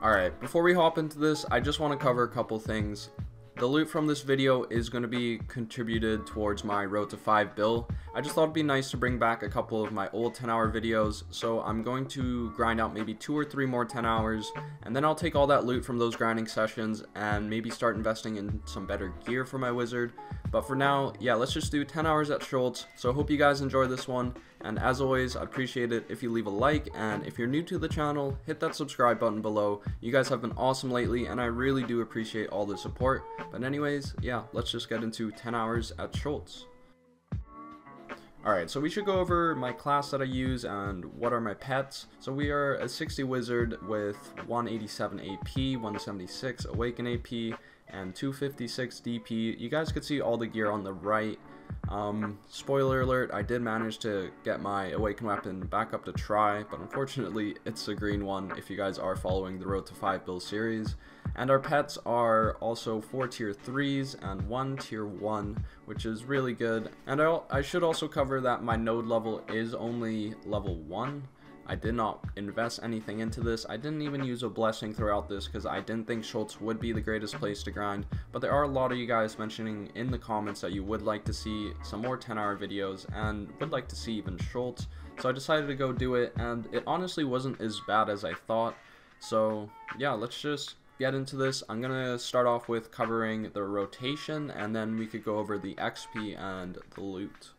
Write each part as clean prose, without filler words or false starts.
Alright, before we hop into this, I just want to cover a couple things. The loot from this video is going to be contributed towards my Road to 5 bill. I just thought it'd be nice to bring back a couple of my old 10-hour videos, so I'm going to grind out maybe 2 or 3 more 10 hours, and then I'll take all that loot from those grinding sessions and maybe start investing in some better gear for my wizard. But for now, yeah, let's just do 10 hours at Shultz. So I hope you guys enjoy this one, and as always, I'd appreciate it if you leave a like, and if you're new to the channel, hit that subscribe button below. You guys have been awesome lately, and I really do appreciate all the support. But anyways, yeah, let's just get into 10 hours at Shultz. Alright, so we should go over my class that I use and what are my pets. So we are a 60 wizard with 187 AP, 176 awaken AP, and 256 DP. You guys could see all the gear on the right. Spoiler alert, I did manage to get my awaken weapon back up to try, but unfortunately it's the green one if you guys are following the Road to 5 build series. And our pets are also 4 tier 3s and 1 tier 1, which is really good. And I should also cover that my node level is only level 1. I did not invest anything into this. I didn't even use a blessing throughout this because I didn't think Shultz would be the greatest place to grind. But there are a lot of you guys mentioning in the comments that you would like to see some more 10-hour videos and would like to see even Shultz. So I decided to go do it, and it honestly wasn't as bad as I thought. So yeah, let's just get into this. I'm gonna start off with covering the rotation, and then we could go over the XP and the loot.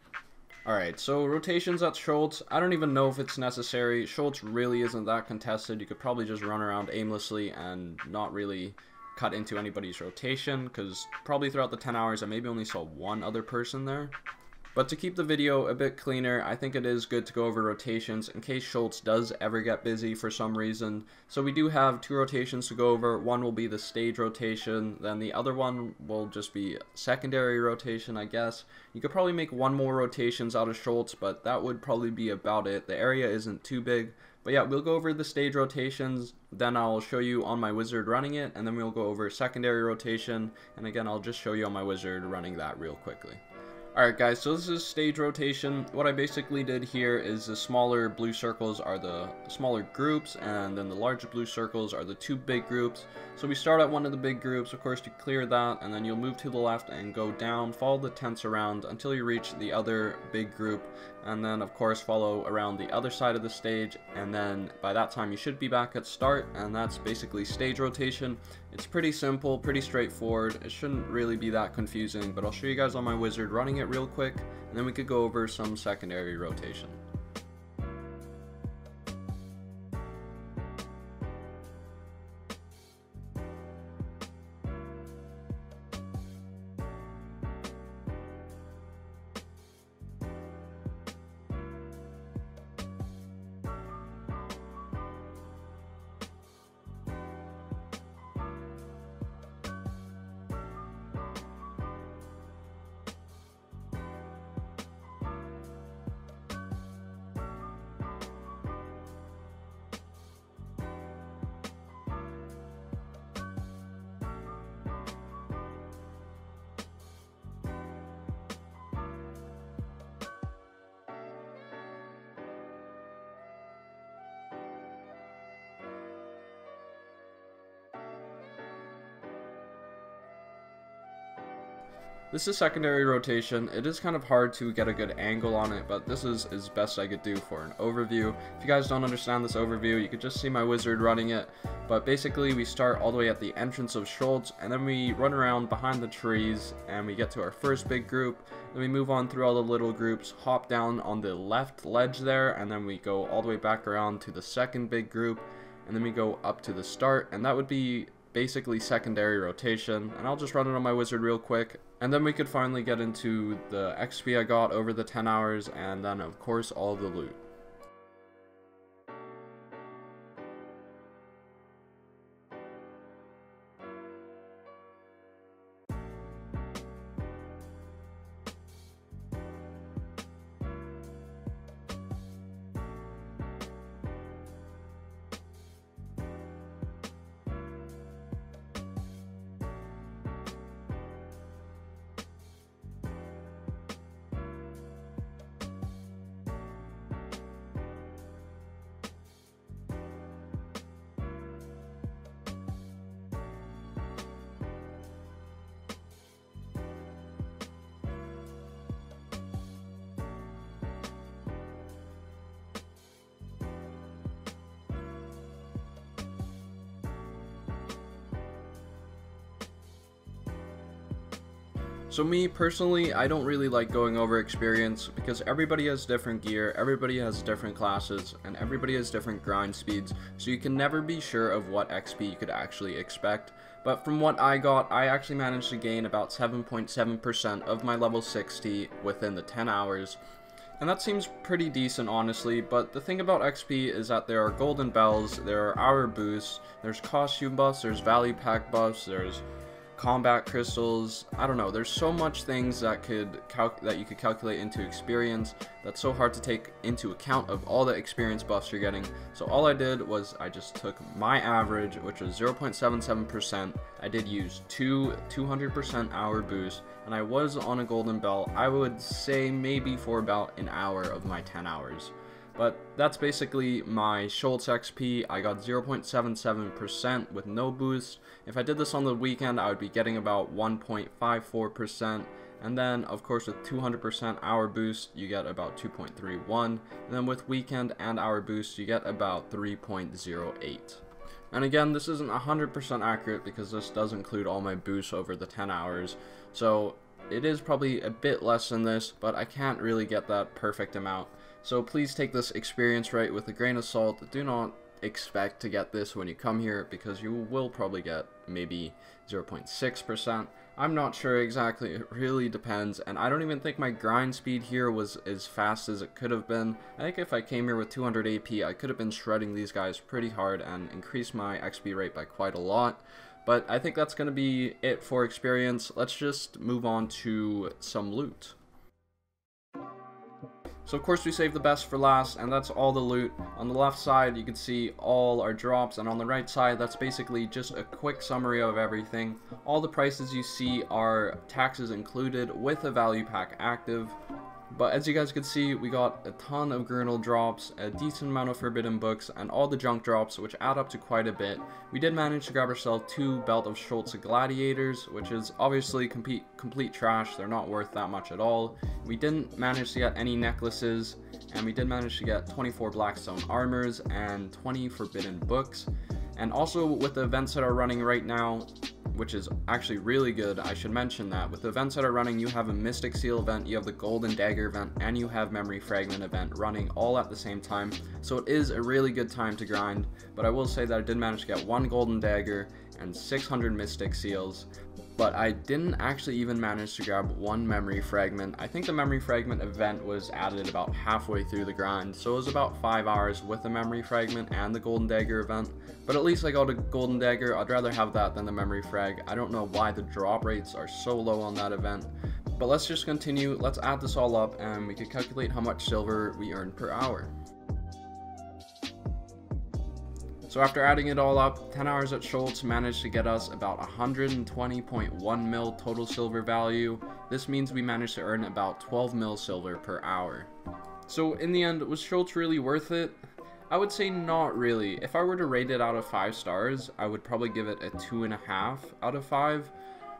Alright, so rotations at Shultz, I don't even know if it's necessary. Shultz really isn't that contested. You could probably just run around aimlessly and not really cut into anybody's rotation, because probably throughout the 10 hours I maybe only saw one other person there. But to keep the video a bit cleaner, I think it is good to go over rotations in case Shultz does ever get busy for some reason. So we do have 2 rotations to go over. One will be the stage rotation, then the other one will just be secondary rotation, I guess. You could probably make 1 more rotations out of Shultz, but that would probably be about it. The area isn't too big. But yeah, we'll go over the stage rotations, then I'll show you on my wizard running it, and then we'll go over secondary rotation, and again I'll just show you on my wizard running that real quickly. Alright guys, so this is stage rotation. What I basically did here is the smaller blue circles are the smaller groups, and then the larger blue circles are the 2 big groups. So we start at one of the big groups, of course, to clear that, and then you'll move to the left and go down, follow the tents around until you reach the other big group, and then of course follow around the other side of the stage, and then by that time you should be back at start, and that's basically stage rotation. It's pretty simple, pretty straightforward. It shouldn't really be that confusing, but I'll show you guys on my wizard running it real quick, and then we could go over some secondary rotation. This is secondary rotation. It is kind of hard to get a good angle on it, but this is as best I could do for an overview. If you guys don't understand this overview, you could just see my wizard running it. But basically, we start all the way at the entrance of Shultz, and then we run around behind the trees, and we get to our first big group. Then we move on through all the little groups, hop down on the left ledge there, and then we go all the way back around to the second big group, and then we go up to the start, and that would be basically secondary rotation. And I'll just run it on my wizard real quick, and then we could finally get into the XP I got over the 10 hours, and then of course all of the loot. So me personally, I don't really like going over experience because everybody has different gear, everybody has different classes, and everybody has different grind speeds, so you can never be sure of what XP you could actually expect. But from what I got, I actually managed to gain about 7.7% of my level 60 within the 10 hours. And that seems pretty decent, honestly, but the thing about XP is that there are golden bells, there are hour boosts, there's costume buffs, there's value pack buffs, there's combat crystals. I don't know, there's so much things that you could calculate into experience that's so hard to take into account of all the experience buffs you're getting. So all I did was I just took my average, which was 0.77%. I did use 200% hour boost, and I was on a golden bell, I would say maybe for about an hour of my 10 hours. But that's basically my Shultz XP. I got 0.77% with no boost. If I did this on the weekend, I would be getting about 1.54%. And then, of course, with 200% hour boost, you get about 2.31. And then with weekend and hour boost, you get about 3.08. And again, this isn't 100% accurate because this does include all my boosts over the 10 hours. So it is probably a bit less than this, but I can't really get that perfect amount. So please take this experience rate with a grain of salt. Do not expect to get this when you come here because you will probably get maybe 0.6%. I'm not sure exactly, it really depends, and I don't even think my grind speed here was as fast as it could have been. I think if I came here with 200 AP, I could have been shredding these guys pretty hard and increased my XP rate by quite a lot. But I think that's going to be it for experience. Let's just move on to some loot. So of course we saved the best for last, and that's all the loot. On the left side you can see all our drops, and on the right side that's basically just a quick summary of everything. All the prices you see are taxes included with a value pack active. But as you guys can see, we got a ton of Gurnal drops, a decent amount of forbidden books, and all the junk drops, which add up to quite a bit. We did manage to grab ourselves 2 Belt of Shultz Gladiators, which is obviously complete trash. They're not worth that much at all. We didn't manage to get any necklaces, and we did manage to get 24 Blackstone Armors and 20 forbidden books. And also with the events that are running right now, which is actually really good, I should mention that with the events that are running, you have a Mystic Seal event, you have the Golden Dagger event, and you have Memory Fragment event running all at the same time. So it is a really good time to grind, but I will say that I did manage to get 1 Golden Dagger and 600 Mystic Seals. But I didn't actually even manage to grab 1 Memory Fragment. I think the Memory Fragment event was added about halfway through the grind, so it was about 5 hours with the Memory Fragment and the Golden Dagger event. But at least I got a Golden Dagger. I'd rather have that than the Memory Frag. I don't know why the drop rates are so low on that event. But let's just continue, let's add this all up, and we can calculate how much silver we earn per hour. So after adding it all up, 10 hours at Shultz managed to get us about 120.1 mil total silver value. This means we managed to earn about 12 mil silver per hour. So in the end, was Shultz really worth it? I would say not really. If I were to rate it out of 5 stars, I would probably give it a 2.5 out of 5.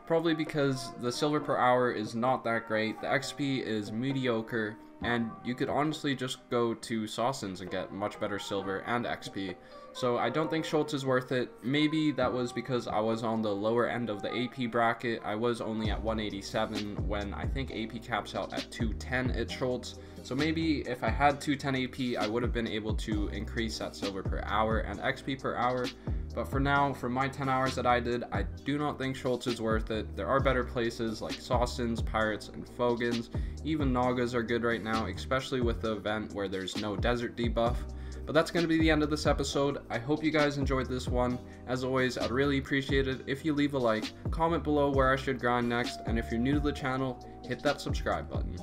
Probably because the silver per hour is not that great, the XP is mediocre, and you could honestly just go to Sawsons and get much better silver and XP. So I don't think Shultz is worth it. Maybe that was because I was on the lower end of the AP bracket. I was only at 187 when I think AP caps out at 210 at Shultz. So maybe if I had 210 AP, I would have been able to increase that silver per hour and XP per hour. But for now, for my 10 hours that I did, I do not think Shultz is worth it. There are better places like Sawsons, Pirates, and Fogans. Even Nagas are good right now, especially with the event where there's no desert debuff. But that's going to be the end of this episode. I hope you guys enjoyed this one. As always, I'd really appreciate it if you leave a like, comment below where I should grind next, and if you're new to the channel, hit that subscribe button.